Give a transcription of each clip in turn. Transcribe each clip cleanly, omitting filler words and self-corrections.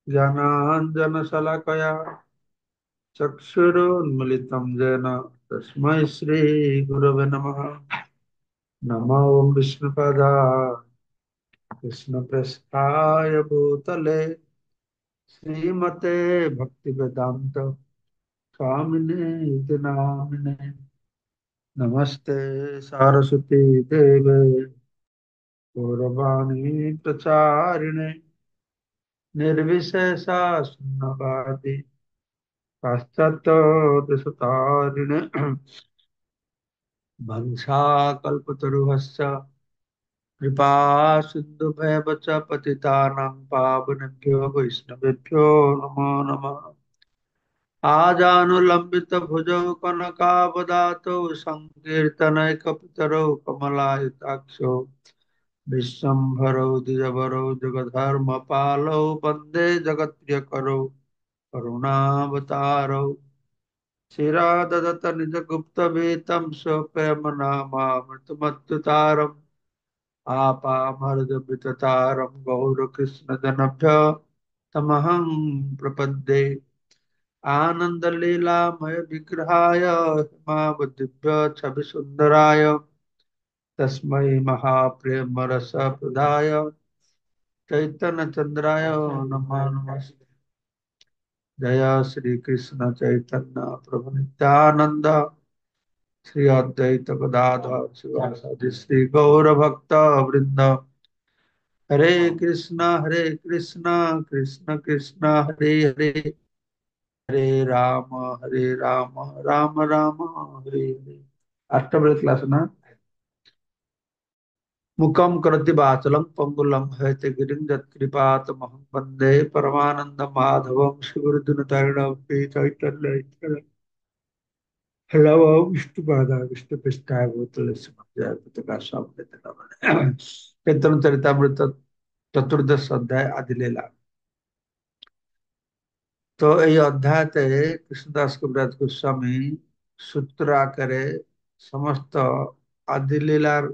ज्ञानाञ्जनशलाकया चक्षुरुन्मिलितं येन तस्मै श्रीगुरवे नमः। नमो विष्णुपदाय कृष्णप्रेष्ठाय भूतले श्रीमते भक्तिवेदान्त स्वामिने इति नामिने। नमस्ते सरस्वती देवे गौरवाणी प्रचारिणे निर्विशेषा शून्यवादी पाश्चात्यदेशतारिणे वंशाकल्पतरुश्च कृपा सिन्धुभैव च पतितानां पावनेभ्यो वैष्णवेभ्यो नमो नमः। आजानुलम्बितभुजौ कनकावदातौ सङ्कीर्तनैकपितरौ कमलायताक्षौ विश्वम्भरौ द्विजवरौ जगधर्मपालौ वन्दे जगत्प्रियकरौ करुणावतारौ शिराददत्त निजगुप्तवेतं स्वप्रेमनामामृतमत्युतारम् आपामर्दविततारं गौरकृष्णजनभ्य तमहं प्रपद्ये। आनन्दलीलामय विग्रहाय हेमावतिभ्य छविसुन्दराय तस्मै महाप्रेमरसप्रदाय चैतन्यचन्द्राय नमो नमस्ते। जय श्री कृष्ण चैतन्य प्रभु नित्यानंद श्री अद्वैत गदाधर शिवासादि श्री गौर भक्त वृंद। हरे कृष्णा कृष्ण कृष्ण हरे हरे हरे राम राम राम हरे हरे। अष्टम क्लास ना मुखम करति वाचलम पंगुलम हयते गिरिं यत्कृपातमहं वन्दे परमानंद माधवम शिवरुद्रनतारिणं चैतन्य हेलो विष्णुपादा विष्णुपृष्ठाय भूतले सुमध्याय पुस्तका स्वामी कीर्तन चरितमृत चतुर्दश अध्याय आदि लीला। तो এই অধ্যায়তে কৃষ্ণদাস কবিরাজ গোস্বামী সূত্র আকারে সমস্ত আদি লীলার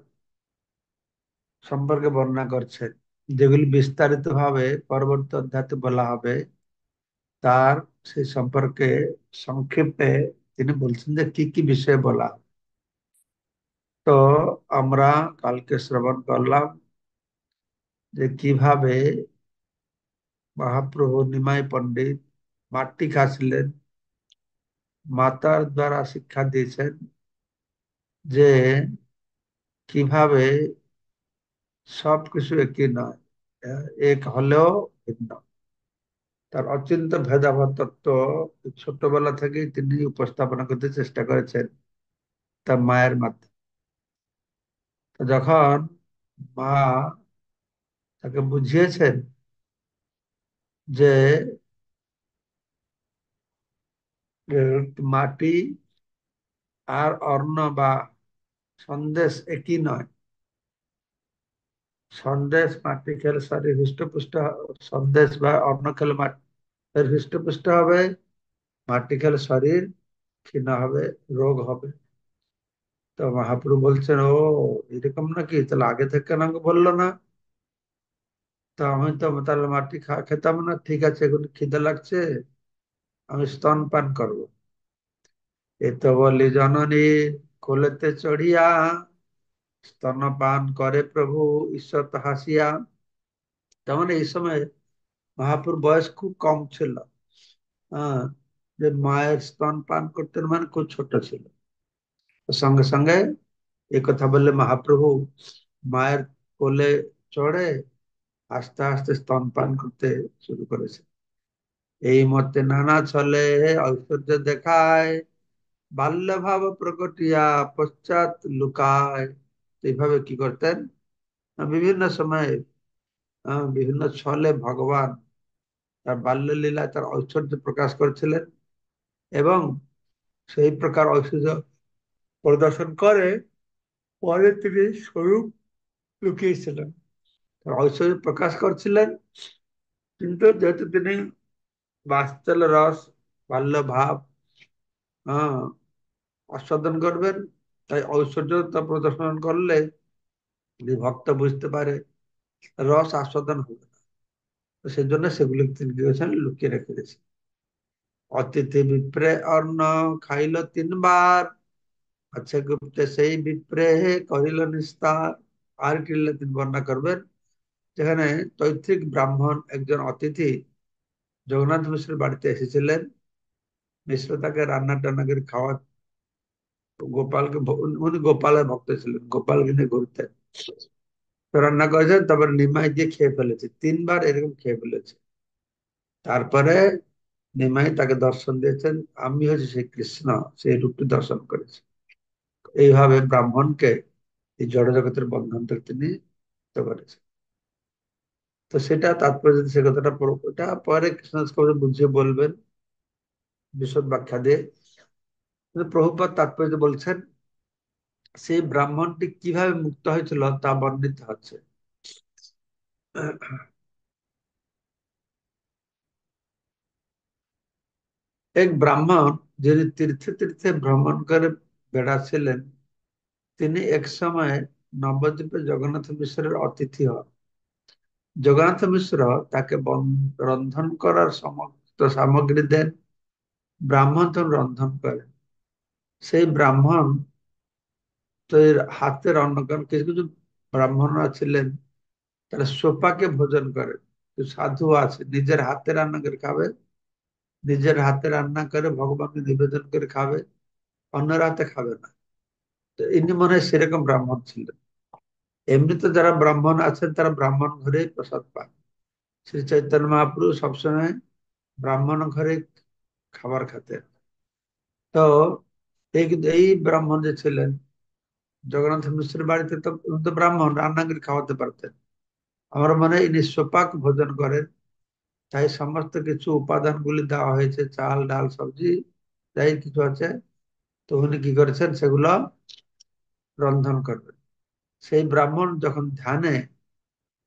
সম্পর্কে বর্ণনা করছেন, যেগুলি বিস্তারিত ভাবে পরবর্তী অধ্যায়তে বলা হবে। তার সেই সম্পর্কে সংক্ষেপে তিনি বলছেন যে কি কি বিষয়ে বলা। তো আমরা কালকে শ্রবণ করলাম যে কিভাবে মহাপ্রভু নিমাই পণ্ডিত মাটি খাচ্ছিলেন, মাতার দ্বারা শিক্ষা দিয়েছেন যে কিভাবে সবকিছু একই নয়, এক হলেও ভিন্ন। তার অচিন্ত ভেদাভেদ তত্ত্ব ছোটবেলা থেকেই তিনি উপস্থাপনা করতে চেষ্টা করেছেন তার মায়ের মাধ্যমে। তো যখন মা তাকে বুঝিয়েছেন যে মাটি আর অন্ন বা সন্দেশ একই নয়, সন্দেশ মাটি খেলে শরীর হৃষ্টপুষ্ট, সন্দেশ বা অন্ন খেলে মাটির হৃষ্টপুষ্ট হবে, মাটি খেলে শরীর ক্ষীণ হবে, রোগ হবে। তো মহাপ্রভু বলছেন, ও এরকম নাকি, তাহলে আগে থেকে কেন আমাকে বললো না? তো আমি তো তাহলে মাটি খেতাম না। ঠিক আছে, এখন খিদে লাগছে, আমি স্তন পান করবো। এ তো বলি জননী কোলেতে চড়িয়া স্তনপান করে প্রভু ঈশ্বর হাসিয়া। তেমন এই সময় মহাপুর বয়স খুব কম ছিল। হ্যাঁ, যে মায়ের স্তন পান করতেন মানে খুব ছোট ছিল। তো সঙ্গে সঙ্গে এই কথা বললে মহাপ্রভু মায়ের কোলে চড়ে আস্তে আস্তে স্তন পান করতে শুরু করেছে। এই মতে নানা ছলে ঐশ্বর্য দেখায়, বাল্য ভাব প্রকটিয়া পশ্চাৎ লুকায়। তো এইভাবে কি করতেন, বিভিন্ন সময়ে বিভিন্ন ছলে ভগবান তার বাল্য লীলায় তার ঐশ্বর্য প্রকাশ করেছিলেন এবং সেই প্রকার ঐশ্বর্য প্রদর্শন করে পরে তিনি স্বরূপ লুকিয়েছিলেন। তার ঐশ্বর্য প্রকাশ করছিলেন, কিন্তু যেহেতু তিনি বাৎসল্য রস বাল্য ভাব আহ আস্বাদন করবেন, তাই ঐশ্বর্যতা প্রদর্শন করলে যদি ভক্ত বুঝতে পারে রস আস্বাদন হবে না। তো সেই জন্য সেগুলো তিনি কি করেছেন, লুকিয়ে রেখে দিয়েছেন। অতিথি বিপ্রে অন্ন খাইল 3 বার, আচ্ছা গুপ্তে সেই বিপ্রে কহিল নিস্তার। আর কি তিনি বর্ণনা করবেন, যেখানে তৈত্রিক ব্রাহ্মণ একজন অতিথি জগন্নাথ মিশ্রের বাড়িতে এসেছিলেন। মিশ্র তাকে রান্না টান্না করে খাওয়া, গোপালকে উনি গোপালের ভক্ত ছিলেন, গোপালকে নিয়ে ঘুরতেন। তো রান্না করেছেন, তারপরে নিমাই দিয়ে খেয়ে ফেলেছে, 3 বার এরকম খেয়ে ফেলেছে। তারপরে নিমাই তাকে দর্শন দিয়েছেন, আমি হচ্ছে সেই কৃষ্ণ, সেই রূপটি দর্শন করেছি। এইভাবে ব্রাহ্মণকে এই জড় জগতের বন্ধন থেকে তিনি মুক্ত করেছেন। তো সেটা তাৎপর্য, সে কথাটা ওটা পরে কৃষ্ণদাস কবিরাজ বুঝিয়ে বলবেন বিশদ ব্যাখ্যা দিয়ে। কিন্তু প্রভুপাদ তাৎপর্য বলছেন, সেই ব্রাহ্মণটি কিভাবে মুক্ত হয়েছিল তা বর্ণিত হচ্ছে। এক ব্রাহ্মণ যিনি তীর্থে তীর্থে ভ্রমণ করে বেড়াচ্ছিলেন, তিনি এক সময় নবদ্বীপে জগন্নাথ মিশ্রের অতিথি হন। জগন্নাথ মিশ্র তাকে রন্ধন করার সমস্ত সামগ্রী দেন। ব্রাহ্মণ তখন রন্ধন করেন। সেই ব্রাহ্মণ তো এর হাতের অন্ন, কারণ কিছু কিছু ব্রাহ্মণরা ছিলেন তারা সোপাকে ভোজন করেন। কিছু সাধু আছে নিজের হাতে রান্না করে খাবে, নিজের হাতে রান্না করে ভগবানকে নিবেদন করে খাবে, অন্যের হাতে খাবে না। তো ইনি মনে হয় সেরকম ব্রাহ্মণ ছিলেন। এমনিতে যারা ব্রাহ্মণ আছেন তারা ব্রাহ্মণ ঘরেই প্রসাদ পান। শ্রী চৈতন্য মহাপ্রভু সবসময় ব্রাহ্মণ ঘরে খাবার খেতেন। তো এই ব্রাহ্মণ যে ছিলেন জগন্নাথ মিশ্রের বাড়িতে, তো উনি তো ব্রাহ্মণ, রান্না করে খাওয়াতে পারতেন। আমার মনে হয় ইনি সোপাক ভোজন করেন, তাই সমস্ত কিছু উপাদানগুলি দেওয়া হয়েছে, চাল ডাল সবজি যাই কিছু আছে। তো উনি কি করেছেন, সেগুলো রন্ধন করবেন। সেই ব্রাহ্মণ যখন ধ্যানে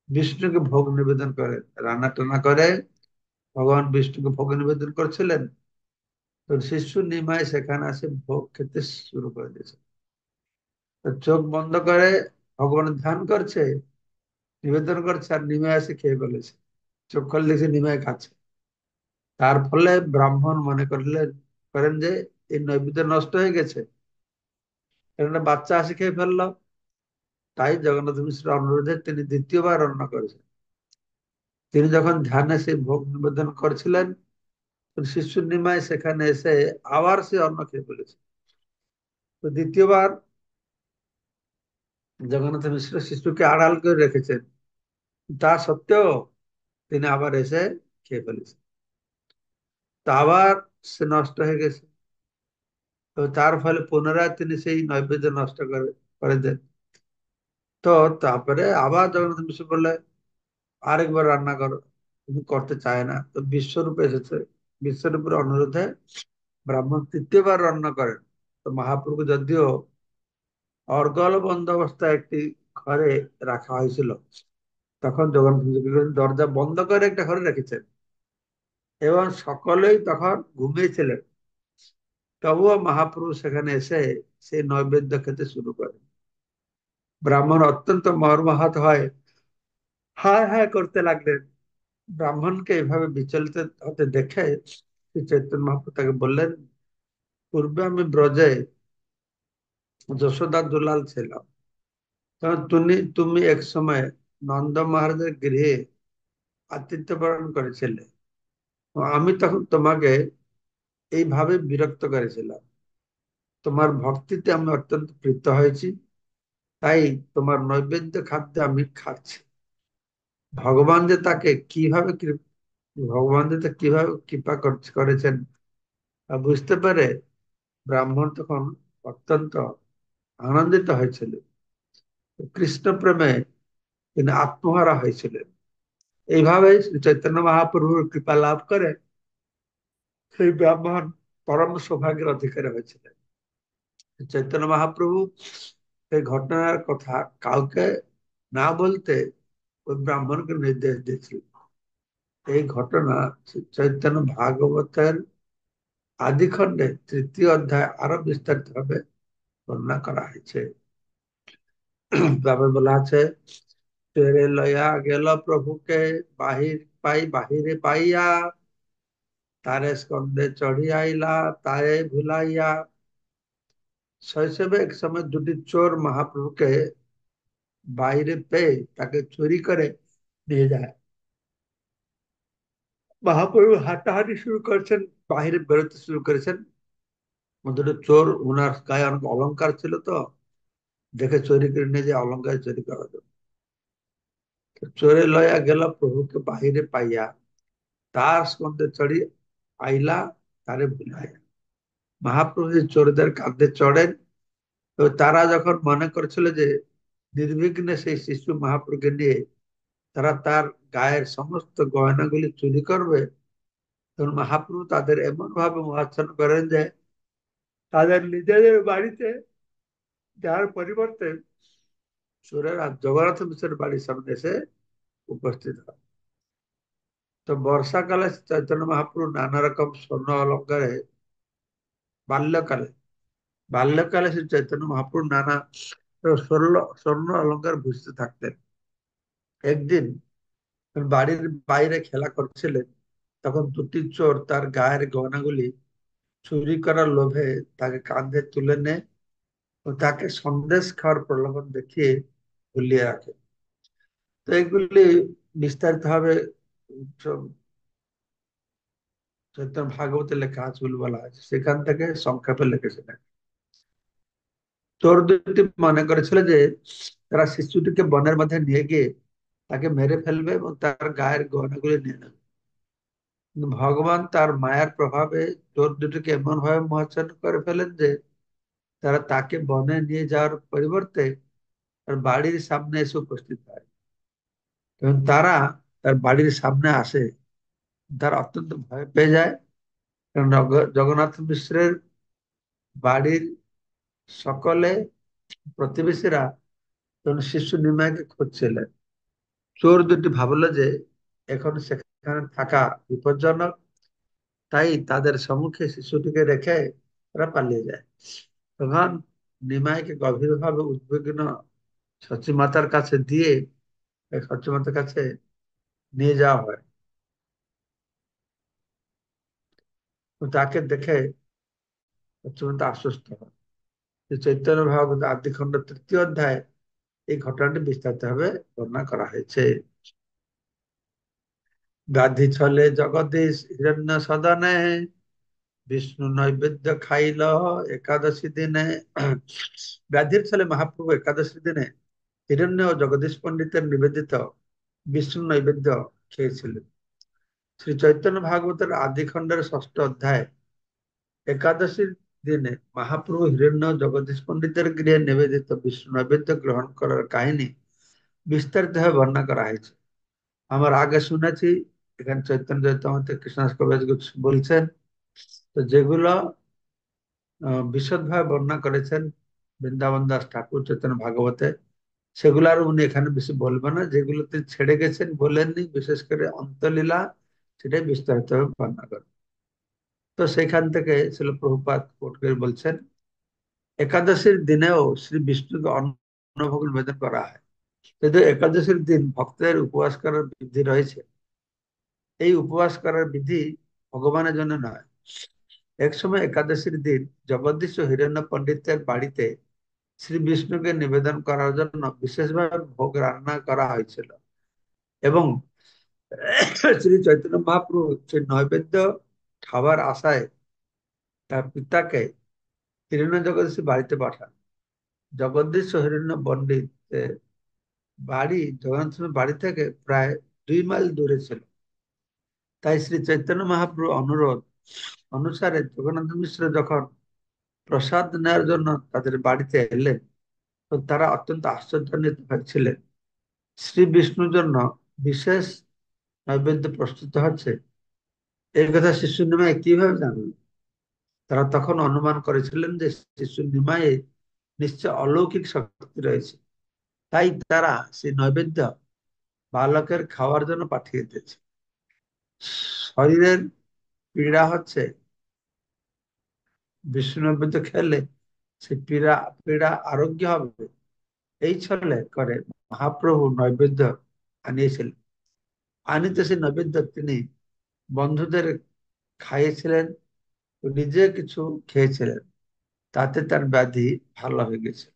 বিষ্ণুকে ভোগ নিবেদন করেন, রান্না টান্না করে ভগবান বিষ্ণুকে ভোগ নিবেদন করছিলেন, তো শিশু নিমাই সেখানে আসে ভোগ খেতে শুরু করে দিয়েছে। তো চোখ বন্ধ করে ভগবান ধ্যান করছে, নিবেদন করছে, আর নিমাই এসে খেয়ে ফেলেছে। চোখ খুলে দেখছে নিমাই খাচ্ছে। তার ফলে ব্রাহ্মণ মনে করেন যে এই নৈবেদ্য নষ্ট হয়ে গেছে, একটা বাচ্চা আসে খেয়ে ফেললো। তাই জগন্নাথ মিশ্রের অনুরোধে তিনি দ্বিতীয়বার রান্না করেছেন। তিনি যখন ধ্যানে সেই ভোগ নিবেদন করছিলেন, শিশু নিমাই সেখানে এসে আবার সে অন্ন খেয়ে ফেলেছে। তো দ্বিতীয়বার জগন্নাথ মিশ্র শিশুকে আড়াল করে রেখেছেন, তা সত্ত্বেও তিনি আবার এসে খেয়ে ফেলেছেন। তা আবার সে নষ্ট হয়ে গেছে। তো তার ফলে পুনরায় তিনি সেই নৈবেদ্য নষ্ট করে দেন। তো তারপরে আবার জগন্নাথ মিশ্র বললে আরেকবার রান্না করো, তুমি করতে চায় না। তো বিশ্বরূপ এসেছে, বিশ্বরূপের অনুরোধে ব্রাহ্মণ তৃতীয়বার রান্না করেন। তো মহাপ্রভু যদিও অর্গল বন্দোবস্থায় একটি ঘরে রাখা হয়েছিল, তখন জগন্নাথ মিশ্র দরজা বন্ধ করে একটা ঘরে রেখেছেন, এবং সকলেই তখন ঘুমিয়েছিলেন। তবুও মহাপ্রভু সেখানে এসে সেই নৈবেদ্য খেতে শুরু করেন। ব্রাহ্মণ অত্যন্ত মর্মাহত হয়, হায় হায় করতে লাগলেন। ব্রাহ্মণকে এভাবে বিচলিত হতে দেখে শ্রী চৈতন্য মহাপ্রভু তাকে বললেন, পূর্বে আমি ব্রজে যশোদা দুলাল ছিলাম, তখন তুমি এক সময় নন্দ মহারাজের গৃহে আতিথ্য বরণ করেছিলে। ও আমি তখন তোমাকে এইভাবে বিরক্ত করেছিলাম। তোমার ভক্তিতে আমি অত্যন্ত প্রীত হয়েছি, তাই তোমার নৈবেদ্য খাদ্য আমি খাচ্ছি। ভগবান যে তাকে কিভাবে ভগবান যে তা কিভাবে কৃপা করেছেন তা বুঝতে পেরে ব্রাহ্মণ তখন অত্যন্ত আনন্দিত হয়েছিল। কৃষ্ণ প্রেমে তিনি আত্মহারা হয়েছিলেন। এইভাবে শ্রী চৈতন্য মহাপ্রভুর কৃপা লাভ করে সেই ব্রাহ্মণ পরম সৌভাগ্যের অধিকারী হয়েছিলেন। চৈতন্য মহাপ্রভু এই ঘটনার কথা কাউকে না বলতে ওই ব্রাহ্মণকে নির্দেশ দিয়েছিল। এই ঘটনা চৈতন্য ভাগবতের আদি খণ্ডে 3য় অধ্যায় আরো বিস্তারিত ভাবে বর্ণনা করা হয়েছে। তারপর বলা আছে, তেরে লয়া গেল প্রভুকে বাহির পাই বাহিরে পাইয়া, তারে স্কন্ধে চড়ি আইলা তারে ভুলাইয়া। শৈশবে এক সময় দুটি চোর মহাপ্রভুকে বাইরে পেয়ে তাকে চুরি করে নিয়ে যায়। মহাপ্রভু হাঁটাহাঁটি শুরু করেছেন, বাহিরে বেরোতে শুরু করেছেন। দুটো চোর, ওনার গায়ে অনেক অলংকার ছিল, তো দেখে চুরি করে নিয়ে যায়, অলংকার চুরি করা জন্য। তো চোরে লইয়া গেল প্রভুকে বাহিরে পাইয়া, তার স্কন্ধে চড়ি আইলা তারে ভুলাইয়া। মহাপ্রভু যে চোরদের কাঁধে চড়েন, তো তারা যখন মনে করেছিল যে নির্বিঘ্নে সেই শিশু মহাপ্রভুকে নিয়ে তারা তার গায়ের সমস্ত গয়নাগুলি চুরি করবে, তখন মহাপ্রভু তাদের এমন ভাবে মোহাচ্ছন্ন করেন যে তাদের নিজেদের বাড়িতে যার পরিবর্তে চোরেরা জগন্নাথ মিশ্রের বাড়ির সামনে এসে উপস্থিত হয়। তো বর্ষাকালে চৈতন্য মহাপ্রভু নানা রকম স্বর্ণ অলঙ্কারে, বাল্যকালে বাল্যকালে শ্রী চৈতন্য মহাপ্রভু নানা স্বর্ণ স্বর্ণ অলঙ্কার ভূষিত থাকতেন। একদিন বাড়ির বাইরে খেলা করছিলেন, তখন দুটি চোর তার গায়ের গয়নাগুলি চুরি করার লোভে তাকে কাঁধে তুলে নেয় ও তাকে সন্দেশ খাওয়ার প্রলোভন দেখিয়ে ভুলিয়ে রাখে। তো এগুলি বিস্তারিত ভাবে চৈতন্য ভাগবতে লেখা আছে বলে বলা আছে, সেখান থেকে সংক্ষেপে লিখেছিলেন। চোর দুটি মনে করেছিল যে তারা শিশুটিকে বনের মধ্যে নিয়ে গিয়ে তাকে মেরে ফেলবে এবং তার গায়ের গয়নাগুলি নিয়ে নেবে। কিন্তু ভগবান তার মায়ার প্রভাবে চোর দুটিকে এমন ভাবে মোহাচ্ছন্ন করে ফেলেন যে তারা তাকে বনে নিয়ে যাওয়ার পরিবর্তে তার বাড়ির সামনে এসে উপস্থিত হয়। এবং তারা তার বাড়ির সামনে আসে, তারা অত্যন্ত ভয় পেয়ে যায়। কারণ জগন্নাথ মিশ্রের বাড়ির সকলে প্রতিবেশীরা তখন শিশু নিমাইকে খুঁজছিলেন। চোর দুটি ভাবলো যে এখন সেখানে থাকা বিপজ্জনক, তাই তাদের সম্মুখে শিশুটিকে রেখে তারা পালিয়ে যায়। তখন নিমাইকে গভীরভাবে উদ্বিগ্ন সচিমাতার কাছে দিয়ে সচিমাতার কাছে নিয়ে যাওয়া হয়। তো তাকে দেখে সচিমাতা আশ্বস্ত হয়। যে চৈতন্য ভাগবত আদি খণ্ড ৩য় অধ্যায় এই ঘটনাটি বিস্তারিত ভাবে বর্ণনা করা হয়েছে। গাধি ছলে জগদীশ হিরণ্য সদনে, বিষ্ণু নৈবেদ্য খাইল একাদশী দিনে। ব্যাধির ছলে মহাপ্রভু একাদশী দিনে হিরণ্য ও জগদীশ পণ্ডিতের নিবেদিত বিষ্ণু নৈবেদ্য খেয়েছিলেন। শ্রী চৈতন্য ভাগবতের আদি খণ্ডের ৬ষ্ঠ অধ্যায় একাদশীর দিনে মহাপ্রভু হিরণ্য জগদীশ পণ্ডিতের গৃহে নিবেদিত বিষ্ণু নৈবেদ্য গ্রহণ করার কাহিনী বিস্তারিতভাবে বর্ণনা করা হয়েছে। আমার আগে শুনেছি, এখানে চৈতন্য চৈতন্য কৃষ্ণদাস কবিরাজ বলছেন, তো যেগুলো বিশদভাবে বর্ণনা করেছেন বৃন্দাবন দাস ঠাকুর চৈতন্য ভাগবতে, সেগুলো আর উনি এখানে বেশি বলবেন না। যেগুলোতে ছেড়ে গেছেন বলেননি, বিশেষ করে অন্তলীলা, সেটাই বিস্তারিতভাবে বর্ণনা করেন। তো সেখান থেকে ছিল প্রভুপাদ কোট করে বলছেন, একাদশীর দিনেও শ্রী বিষ্ণুকে অন্নভোগ নিবেদন করা হয়। কিন্তু একাদশীর দিন ভক্তের উপবাস করার বিধি রয়েছে। এই উপবাস করার বিধি ভগবানের জন্য নয়। এক সময় একাদশীর দিন জগদীশ ও হিরণ্য পণ্ডিতের বাড়িতে শ্রী বিষ্ণুকে নিবেদন করার জন্য বিশেষভাবে ভোগ রান্না করা হয়েছিল এবং শ্রী চৈতন্য মহাপ্রভু সেই নৈবেদ্য খাবার আশায় তার পিতাকে হিরণ্য জগদীশ বাড়িতে পাঠান। জগদীশ ও হিরণ্য পণ্ডিত বাড়ি জগন্নাথের বাড়ি থেকে প্রায় ২ মাইল দূরে ছিল। তাই শ্রী চৈতন্য মহাপ্রভু অনুরোধ অনুসারে জগন্নাথ মিশ্র যখন প্রসাদ নেওয়ার জন্য তাদের বাড়িতে এলেন, তো তারা অত্যন্ত আশ্চর্যান্বিত হয়েছিলেন। শ্রী বিষ্ণুর জন্য বিশেষ নৈবেদ্য প্রস্তুত হচ্ছে, এই কথা শিশু নিমাই কিভাবে জানলেন? তারা তখন অনুমান করেছিলেন যে শিশু নিমাইয়ে নিশ্চয় অলৌকিক শক্তি রয়েছে, তাই তারা সেই নৈবেদ্য বালকের খাওয়ার জন্য পাঠিয়ে দিয়েছে। শরীরের পীড়া হচ্ছে, বিষ্ণু নৈবেদ্য খেলে সে পীড়া পীড়া আরোগ্য হবে, এই ছলে করে মহাপ্রভু নৈবেদ্য আনিয়েছিলেন। আনিত সেই নৈবেদ্য তিনি বন্ধুদের খাইয়েছিলেন, নিজে কিছু খেয়েছিলেন, তাতে তার ব্যাধি ভালো হয়ে গেছে।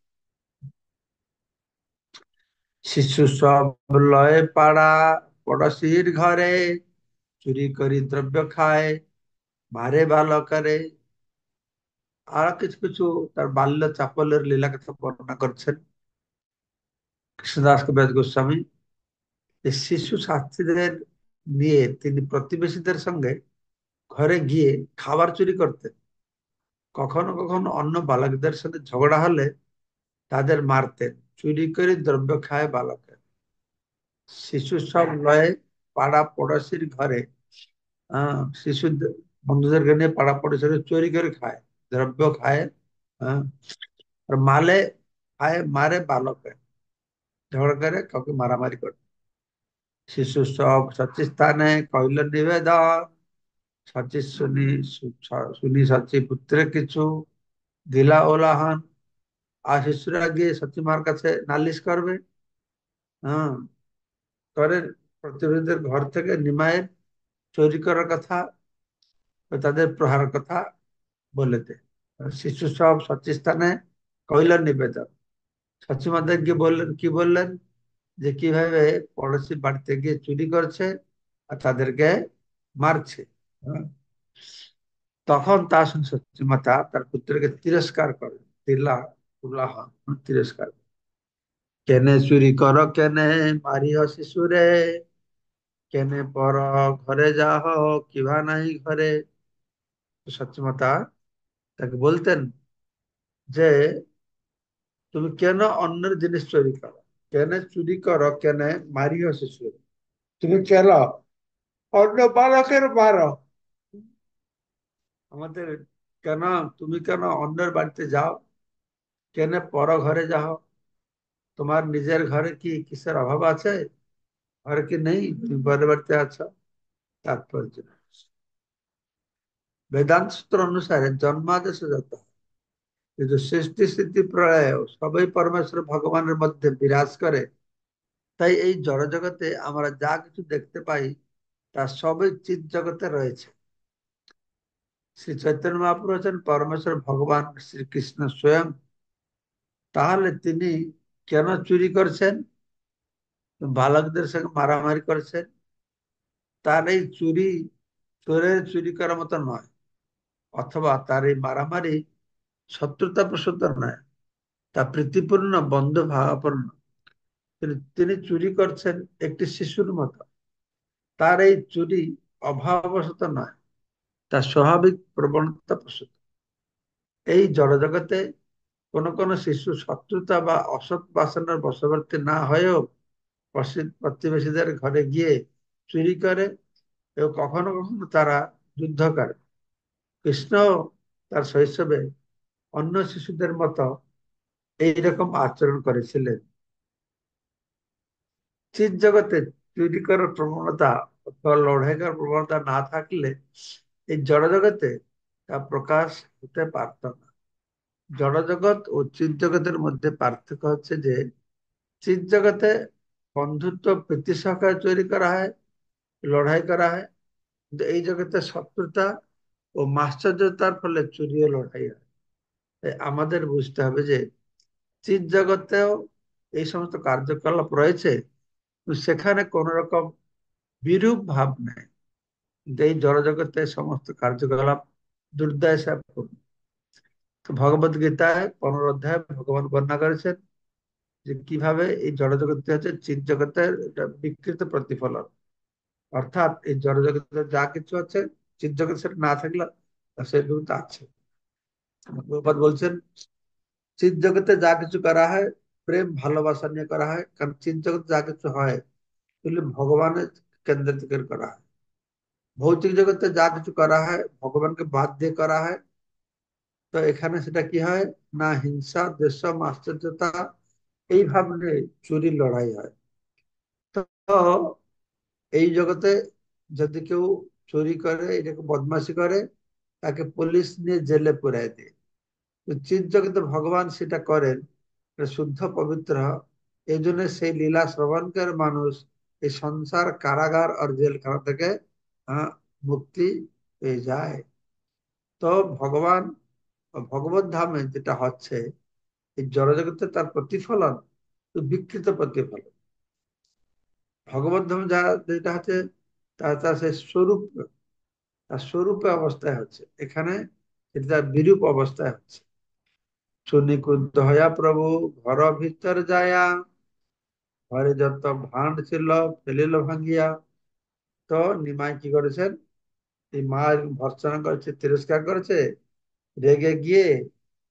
শিশু সব লয়ে পাড়া পড়শির ঘরে, চুরি করি দ্রব্য খায়, মারে বালকারে। আর কিছু কিছু তার বাল্য চাপলের লীলা কথা বর্ণনা করছেন কৃষ্ণদাস কবিরাজ গোস্বামী। যে শিশু ছাত্রীদের নিয়ে তিনি প্রতিবেশীদের সঙ্গে ঘরে গিয়ে খাবার চুরি করতেন। কখনো কখনো অন্য বালকদের সাথে ঝগড়া হলে তাদের মারতেন। চুরি করে দ্রব্য খায় বালকের। শিশু সব লয়ে পাড়া পড়োশির ঘরে, শিশু বন্ধুদেরকে নিয়ে পাড়া পড়োশিরা চুরি করে খায়, দ্রব্য খায়। আহ, আর মালে খায়, মারে বালকের, ঝগড়া করে কাউকে মারামারি করে। শিশু সব সচি স্থানে কইল নিবেদন, সচি শুনি সচি পুত্রে কিছু দিলা ওলাহান। আর শিশুরা গিয়ে সচিমার কাছে নালিশ করবে। হ্যাঁ, করে প্রতিবেশীদের ঘর থেকে নিমাইয়ের চুরি করার কথা ও তাদের প্রহারের কথা বলে দেয়। শিশু সব সচিস্থানে কইল নিবেদন, সচিমাদের গিয়ে বললেন, কি বললেন, যে কিভাবে পড়োশি বাড়িতে গিয়ে চুরি করছে আর তাদেরকে মারছে। হ্যাঁ, তখন তার সচিমাতা তার পুত্রকে তিরস্কার করেন। তিলা উল্লাহ, তিরস্কার। কেনে চুরি কর, কেনে মারিহ শিশুরে, কেনে পর ঘরে যাহ, কিভা নাই ঘরে। সচিমাতা তাকে বলতেন যে তুমি কেন অন্যের জিনিস চুরি করো, কেন চুরি করো, কেন মারিও শিশু, তুমি কেন অন্য বালকের মারো আমাদের, কেন তুমি কেন অন্যের বাড়িতে যাও, কেন পর ঘরে যাও, তোমার নিজের ঘরে কি কিসের অভাব আছে, ঘরে কি নেই, তুমি পরের বাড়িতে আছো। তাৎপর্য, বেদান্ত সূত্র অনুসারে জন্মাদেশ যত, কিন্তু সৃষ্টি স্থিতি প্রলয় সবই পরমেশ্বর ভগবানের মধ্যে বিরাজ করে। তাই এই জড়জগতে আমরা যা কিছু দেখতে পাই তা সবই চিৎ জগতে রয়েছে। শ্রী চৈতন্য মহাপ্রভু হচ্ছেন পরমেশ্বর ভগবান শ্রীকৃষ্ণ স্বয়ং। তাহলে তিনি কেন চুরি করছেন, বালকদের সঙ্গে মারামারি করছেন? তার এই চুরি চোরের চুরি করার মতো নয়, অথবা তার এই মারামারি শত্রুতা প্রসূত নয়, তা প্রীতিপূর্ণ বন্ধু ভাবাপন্ন। তিনি চুরি করছেন একটি শিশুর মতো। তার এই চুরি অভাববশত নয়, তার স্বাভাবিক প্রবণতা প্রসূত। এই জড়জগতে কোন কোন শিশু শত্রুতা বা অসৎ বাসনার বশবর্তী না হয়েও প্রতিবেশীদের ঘরে গিয়ে চুরি করে এবং কখনো কখনো তারা যুদ্ধ করে। কৃষ্ণ তার শৈশবে অন্য শিশুদের মতো এইরকম আচরণ করেছিলেন। চিৎ জগতে চুরি করার প্রবণতা অথবা লড়াই করার প্রবণতা না থাকলে এই জড়জগতে তা প্রকাশ হতে পারত না। জড়জগৎ ও চিৎ জগতের মধ্যে পার্থক্য হচ্ছে যে চিৎ জগতে বন্ধুত্ব প্রীতি সহকারে তৈরি করা হয়, লড়াই করা হয়, কিন্তু এই জগতে শত্রুতা ও মাশ্চর্যতার ফলে চুরি ও লড়াই হয়। তাই আমাদের বুঝতে হবে যে চিৎ জগতেও এই সমস্ত কার্যকলাপ রয়েছে, কিন্তু সেখানে কোন রকম বিরূপ ভাব নেই। কিন্তু এই জড়জগতে সমস্ত কার্যকলাপ দুর্দশাপূর্ণ। তো ভগবত গীতায় 15 অধ্যায়ে ভগবান বর্ণনা করেছেন যে কিভাবে এই জড়জগৎ হচ্ছে চিৎ জগতের একটা বিকৃত প্রতিফলন। অর্থাৎ এই জড়জগতে যা কিছু আছে চিৎ জগৎ সেটা না থাকলে সেগুলো তো আছে। প্রভুপাদ বলছেন চিৎ জগতে যা কিছু করা হয় প্রেম ভালোবাসা নিয়ে করা হয়, কারণ চিৎ জগতে যা কিছু হয় এগুলো ভগবানের কেন্দ্র থেকে করা হয়। ভৌতিক জগতে যা কিছু করা হয় ভগবানকে বাদ দিয়ে করা হয়। তো এখানে সেটা কি হয় না, হিংসা দ্বেষ আশ্চর্যতা এই ভাব নিয়ে চুরি লড়াই হয়। তো এই জগতে যদি কেউ চুরি করে, এটাকে বদমাশি করে, তাকে পুলিশ নিয়ে জেলে পুরাই দেয়। তো চিৎ জগতে ভগবান সেটা করেন, এটা শুদ্ধ পবিত্র। এই জন্য সেই লীলা শ্রবণ করে মানুষ এই সংসার কারাগার আর জেলখানা থেকে আহ, মুক্তি পেয়ে যায়। তো ভগবান ভগবত ধামে যেটা হচ্ছে, এই জড়জগতে তার প্রতিফলন তো বিকৃত প্রতিফলন। ভগবত ধামে যা যেটা হচ্ছে তার সেই স্বরূপ, তার স্বরূপে অবস্থায় হচ্ছে। এখানে এটা তার বিরূপ অবস্থায় হচ্ছে। শুনি ক্রুদ্ধ হইয়া প্রভু ঘর ভিতর যায়া, ঘরে যত ভাঁড় ছিল ফেলিল ভাঙ্গিয়া। তো নিমাই কি করেছেন, এই মা ভর্ৎসনা করেছে, তিরস্কার করেছে, রেগে গিয়ে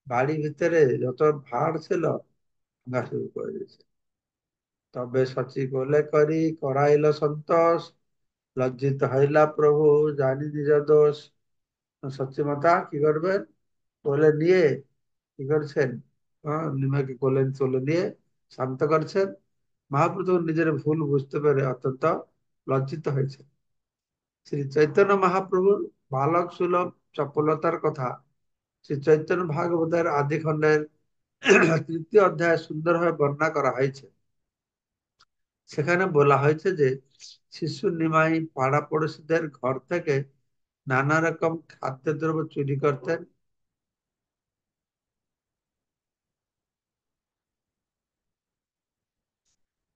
বাড়ির ভিতরে যত ভাঁড় ছিল ভাঙা শুরু করে দিয়েছে। তবে শচী কোলে করি করাইল সন্তোষ, লজ্জিত হইলা প্রভু জানি নিজ দোষ। সচী মাতা কি করবেন, কোলে নিয়ে কি করছেন, নিমাকে কোলে তুলে নিয়ে শান্ত করছেন। মহাপ্রভু নিজের ভুল বুঝতে পেরে অত্যন্ত লজ্জিত হয়েছে। শ্রী চৈতন্য মহাপ্রভুর বালক সুলভ চপলতার কথা শ্রী চৈতন্য ভাগবতের আদি খণ্ডের তৃতীয় অধ্যায়ে সুন্দরভাবে বর্ণনা করা হয়েছে। সেখানে বলা হয়েছে যে শিশু নিমাই পাড়া পড়োশীদের ঘর থেকে নানা রকম খাদ্যদ্রব্য চুরি করতেন।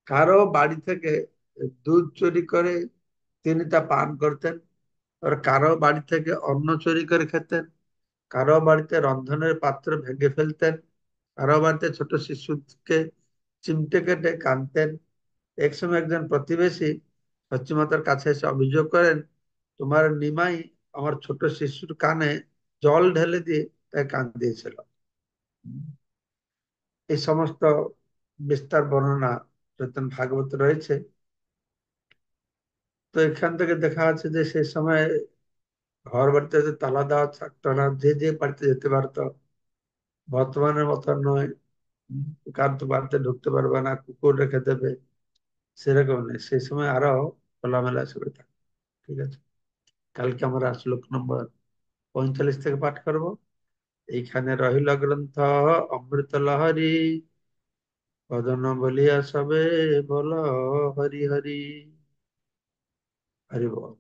কারো বাড়ি থেকে দুধ চুরি করে তিনি তা পান করতেন, আর কারো বাড়ি থেকে অন্ন চুরি করে খেতেন, কারো বাড়িতে রন্ধনের পাত্র ভেঙে ফেলতেন, কারো বাড়িতে ছোট শিশুকে চিমটে কেটে কাঁদতেন। একসময় একজন প্রতিবেশী সচ্চিমাতার কাছে এসে অভিযোগ করেন, তোমার নিমাই আমার ছোট শিশুর কানে জল ঢেলে দিয়ে তাই কান দিয়েছিল। এই সমস্ত বিস্তার বর্ণনা চৈতন্য ভাগবত রয়েছে। তো এখান থেকে দেখা যাচ্ছে যে সেই সময় ঘর বাড়িতে যে তালা দেওয়া থাকতো না, যে যে বাড়িতে যেতে পারতো, বর্তমানের মতো নয় কার তো বাড়িতে ঢুকতে পারবে না, কুকুর রেখে দেবে, সেরকম নেই। সেই সময় আরো খোলামেলা শুরু থাকে। ঠিক আছে, কালকে আমরা শ্লোক নম্বর 45 থেকে পাঠ করব। এইখানে রহিল গ্রন্থ অমৃত লহরী, কদন বলিয়া সবে বল হরি হরি। হরি বল।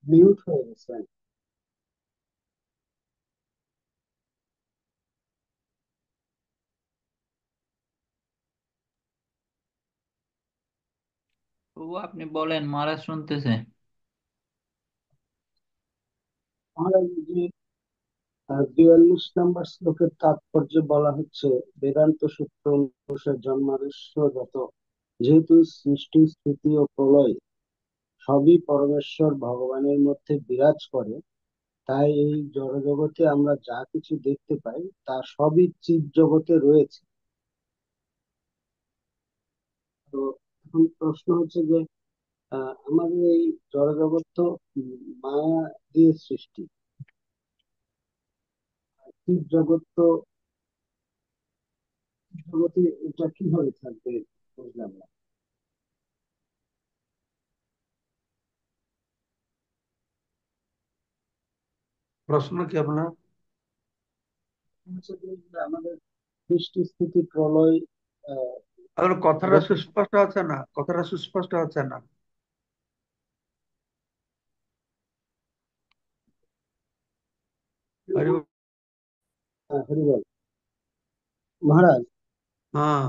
মিউট হয়ে গেছে। তবু আপনি বলেন, মহারাজ শুনতেছে। আমরা এই যে 42 নম্বর শ্লোকের তাৎপর্য বলা হচ্ছে, বেদান্ত সূত্র অনুসারে জন্মাদর্শগত, যেহেতু সৃষ্টি স্থিতি ও প্রলয় সবই পরমেশ্বর ভগবানের মধ্যে বিরাজ করে, তাই এই জড়জগতে আমরা যা কিছু দেখতে পাই তা সবই চিৎ জগতে রয়েছে। তো এখন প্রশ্ন হচ্ছে যে আমাদের এই জড়জগৎ তো মায়া দিয়ে সৃষ্টি, চিৎ জগৎ তো, জগতে এটা কিভাবে থাকবে, বুঝলাম না। প্রশ্ন কি আপনার? হচ্ছে যে আমাদের সৃষ্টি স্থিতি প্রলয় আহ, আপনার কথাটা ঘটে। সুস্পষ্ট আছে না, কথাটা সুস্পষ্ট হচ্ছে না। হরি বল। হরি বল। মহারাজ, হ্যাঁ,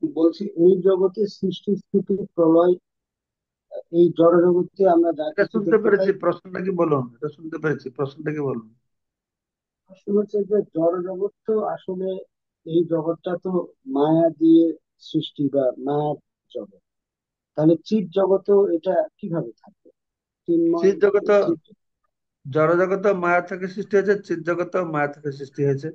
বলছি এই জগতে সৃষ্টি স্থিতি প্রলয়, এই জড় জগতে আমরা যা এটা কিছু শুনতে দেখতে পেরেছি, পাই, প্রশ্নটা কি বলুন, এটা শুনতে পেরেছি, প্রশ্নটা কি বলুন। আসলে হচ্ছে যে জড় জগৎ তো আসলে, এই জগৎটা তো মায়া দিয়ে সৃষ্টি বা মায়ার জগৎ, তাহলে চিৎ জগতেও এটা কিভাবে থাকবে? চিন্ময় চিৎ জগত, চিৎ। জড় জগত মায়া থেকে সৃষ্টি হয়েছে, চিৎ জগত মায়া থেকে সৃষ্টি হয়েছে।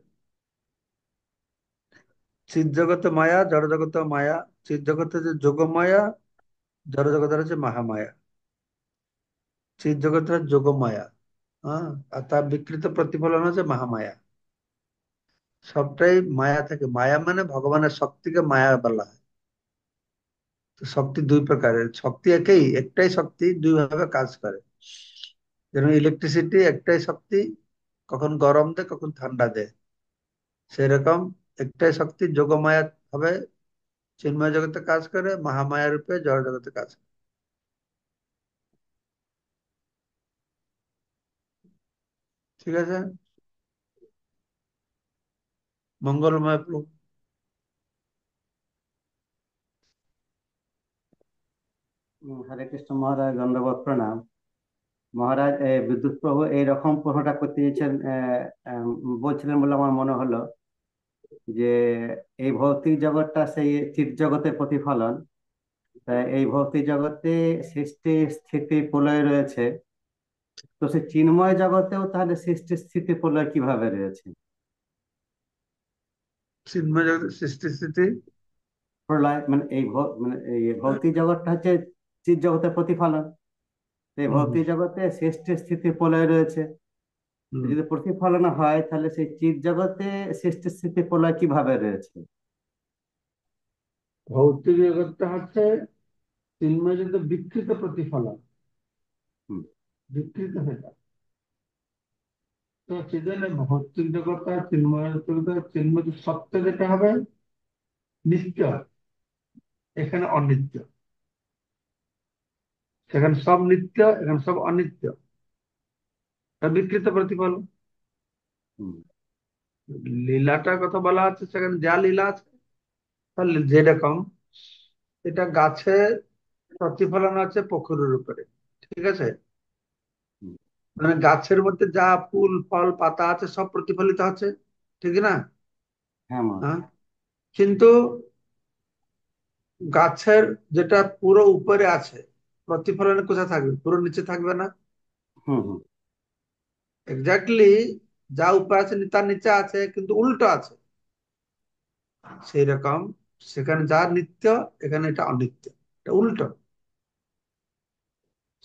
চিৎ জগত মায়া, জড় জগত মায়া। চিৎ জগতে যে যোগ মায়া, জড় জগতের হচ্ছে মহামায়া। চিৎ জগতের যোগ মায়া। হ্যাঁ, আর তার বিকৃত প্রতিফলন হচ্ছে মহামায়া। সবটাই মায়া থেকে, মায়া মানে ভগবানের শক্তিকে মায়া বলা হয়। তো শক্তি দুই প্রকারের, শক্তি একই, একটাই শক্তি দুই ভাবে কাজ করে। যেমন ইলেকট্রিসিটি একটাই শক্তি, কখন গরম দেয় কখন ঠান্ডা দেয়। সেরকম একটাই শক্তি যোগমায়া ভাবে চিন্ময় জগতে কাজ করে, মহামায়া রূপে জড় জগতে কাজ করে। ঠিক আছে, মঙ্গলময় প্রভু। হরে কৃষ্ণ মহারাজ, দণ্ডবত প্রণাম। মহারাজ, বিদ্যুৎ প্রভু এইরকম প্রশ্নটা করতে চেয়েছেন, বলছিলেন বলে আমার মনে হলো যে এই ভৌতিক জগৎটা সেই চিৎ জগতের প্রতিফলন। তাই এই ভৌতিক জগতে সৃষ্টি স্থিতি প্রলয় রয়েছে, তো সেই চিন্ময় জগতেও তাহলে সৃষ্টি স্থিতি প্রলয় কিভাবে রয়েছে? চিন্ময় জগতের সৃষ্টি স্থিতি। প্রলয় মানে মানে এই ভৌতিক জগৎটা হচ্ছে চিৎ জগতের প্রতিফলন। এই হুম, ভৌতিক জগতে সৃষ্টি স্থিতি প্রলয় রয়েছে। তো হুম। যদি প্রতিফলন হয় তাহলে সেই চিৎ জগতে সৃষ্টি স্থিতি প্রলয় কিভাবে রয়েছে? ভৌতিক জগৎটা হচ্ছে চিন্ময় জগতের বিকৃত প্রতিফলন, হুম। বিকৃত সেটা। তো সেজন্য ভৌতিক জগৎটা চিন্ময় জগৎ, চিন্ময় সত্য যেটা হবে নিত্য, এখানে অনিত্য। সেখানে সব নিত্য, এখানে সব অনিত্য। তার বিকৃত প্রতিফলন। হুম। লীলাটার কথা বলা হচ্ছে, সেখানে যা লীলা আছে তার যেরকম, এটা গাছে প্রতিফলন আছে পুকুরের উপরে। ঠিক আছে, হুম। মানে গাছের মধ্যে যা ফুল ফল পাতা আছে সব প্রতিফলিত আছে, ঠিক না? হ্যাঁ মা। হ্যাঁ, কিন্তু গাছের যেটা পুরো উপরে আছে, প্রতিফলনে কোথায় থাকবে? পুরো নিচে থাকবে না। হুম। হুম। এক্স্যাক্টলি, যা উপরে আছে তার নিচে আছে, কিন্তু উল্টো আছে। সেই রকম সেখানে যা নিত্য, এখানে এটা অনিত্য, এটা উল্টো।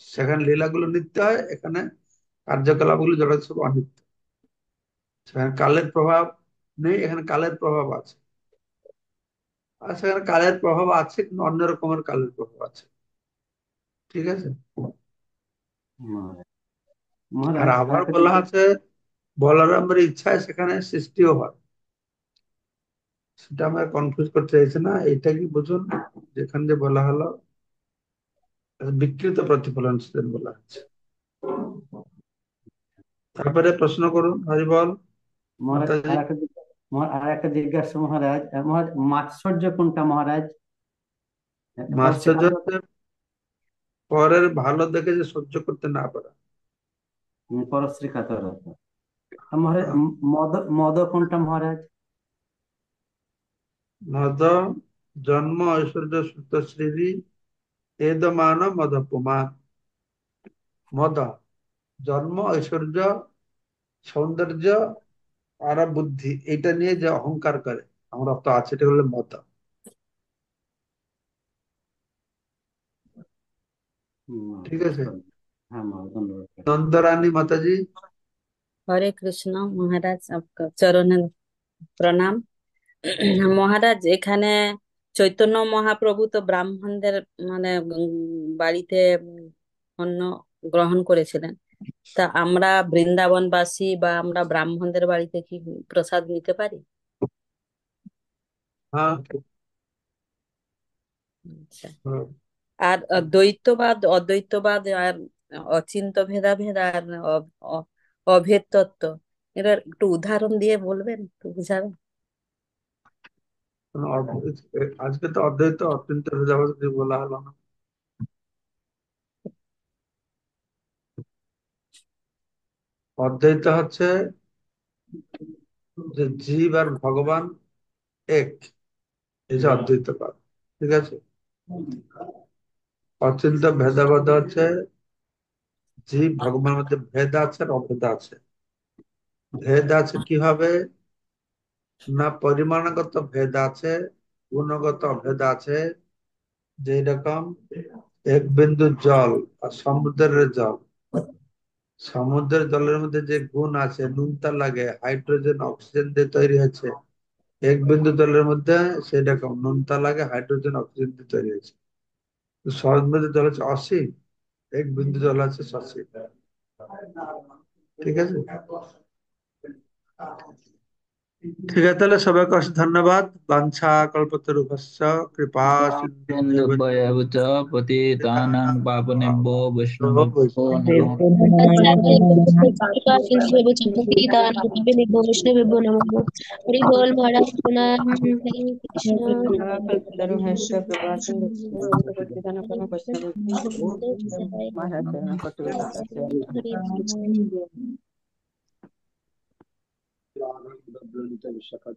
সেখানে লীলাগুলো নিত্য হয়, এখানে কার্যকলাপ গুলো জগৎ সব অনিত্য। সেখানে কালের প্রভাব নেই, এখানে কালের প্রভাব আছে। আর সেখানে কালের প্রভাব আছে, কিন্তু অন্য রকমের কালের প্রভাব আছে। ঠিক আছে। মহারাজ, আর মহারাজ আবার আরেকটা বলা আছে বলরামের ইচ্ছায় সেখানে সৃষ্টিও হয়। সেটা আমরা কনফিউজ করতে চাইছি না, এটা কি বুঝুন, যেখানে যে বলা হলো বিকৃত প্রতিফলন সেদিন বলা আছে। তারপরে প্রশ্ন করুন, হরি বল মহারাজ মাতাজি। আর একটা জিজ্ঞাসা মহারাজ, মহারাজ মাৎসর্য কোনটা মহারাজ? মাশ্চর্য পরশ্রীকাতর। হচ্ছে পরের ভালো দেখে যে সহ্য করতে না পারা। পরশ্রীকাতরতা। আর মহারাজ আহ, মদ মদ কোনটা মহারাজ? মদ জন্ম ঐশ্বর্য সুত শ্রী এদমান মদপুমান। মদ জন্ম ঐশ্বর্য সৌন্দর্য আর বুদ্ধি, এটা নিয়ে যে অহংকার করে আমরা তো আছে, এটা হলো মদ। ঠিক আছে। ধন্যবাদ। হ্যাঁ মহারাজ, ধন্যবাদ। নন্দরানী মাতাজি। हरे कृष्ण মহারাজ, আপনার চরণে প্রণাম। মহারাজ, এখানে চৈতন্য মহাপ্রভু তো ব্রাহ্মণদের মানে বাড়িতে অন্ন গ্রহণ করেছিলেন। তা আমরা বৃন্দাবনবাসী বা আমরা ব্রাহ্মণদের বাড়িতে কি প্রসাদ নিতে পারি? হ্যাঁ, আচ্ছা। হ্যাঁ। আর দ্বৈতবাদ অদ্বৈতবাদ আর অচিন্ত ভেদাভেদ আর অভেদ তত্ত্ব, এরা একটু উদাহরণ দিয়ে বলবেন, একটু বুঝাবেন? আজকে তো অদ্বৈত অত্যন্ত ভেদাভেদ কিছু বলা হলো না। অদ্বৈত হচ্ছে যে জীব আর ভগবান এক, এই যে অদ্বৈতবাদ। ঠিক আছে। অচিন্ত ভেদাভেদ হচ্ছে জীব ভগবানের মধ্যে ভেদ আছে আর অভেদ আছে। ভেদ আছে কিভাবে? না পরিমাণগত ভেদ আছে, গুণগত অভেদ আছে। যেই রকম এক বিন্দু জল আর সমুদ্রের জল, সমুদ্রের জলের মধ্যে যে গুণ আছে, নুনতা লাগে, হাইড্রোজেন অক্সিজেন দিয়ে তৈরি হয়েছে। এক বিন্দু জলের মধ্যে সেটা কম, নুনতা লাগে, হাইড্রোজেন অক্সিজেন দিয়ে তৈরি হয়েছে। তো সহজ মধ্যে জল হচ্ছে অসীম, এক বিন্দু জল আছে সসীম। ঠিক আছে, ঠিক আছে, তাহলে সবাইকে অশেষ ধন্যবাদ। বাঞ্ছা কল্পতরুভ্যশ্চ কৃপা সিন্ধুভ্যেব সিন্ধুভ্যয়বচ পতিতানাং পাবনেভ্যো বৈষ্ণবেভ্যো নমঃ। कृपा सिंधु वैष्णव नमः। हरि बोल महाराज प्रणाम। हरे कृष्ण कल्पतरुभ्यश्च कृपा सिन्धु महाराज हरे कृष्ण। विशाखा